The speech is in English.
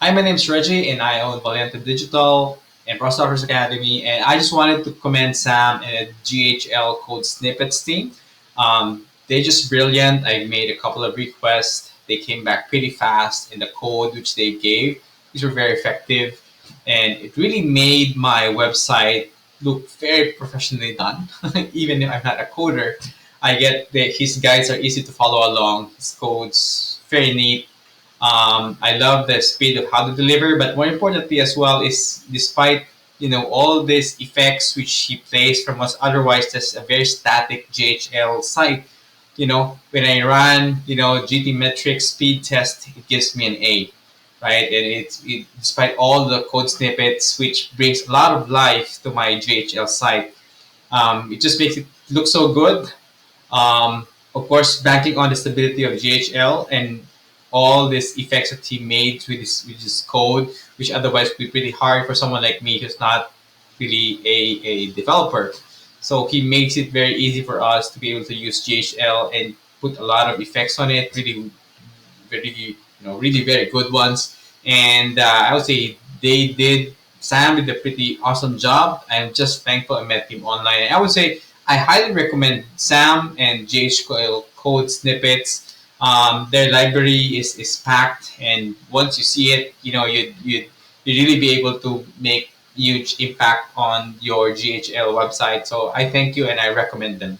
Hi, my name is Reggie, and I own Valiente Digital and Pro Starters Academy. And I just wanted to commend Sam and the GHL Code Snippets team. They're just brilliant. I made a couple of requests. They came back pretty fast, and the code which they gave, these were very effective, and it really made my website look very professionally done. Even if I'm not a coder, I get that his guides are easy to follow along. His codes very neat. I love the speed of how to deliver, but more importantly as well is despite all these effects which he plays from us, otherwise just a very static GHL site. When I run GT metric speed test, it gives me an A, right? And despite all the code snippets, which brings a lot of life to my GHL site, it just makes it look so good. Of course, banking on the stability of GHL and all these effects that he made with this code, which otherwise would be pretty hard for someone like me who's not really a developer. So he makes it very easy for us to be able to use GHL and put a lot of effects on it, really, really very good ones. And I would say Sam did a pretty awesome job. I'm just thankful I met him online. And I would say I highly recommend Sam and GHL Code Snippets. Their library is packed, and once you see it, you really be able to make huge impact on your GHL website. So I thank you and I recommend them.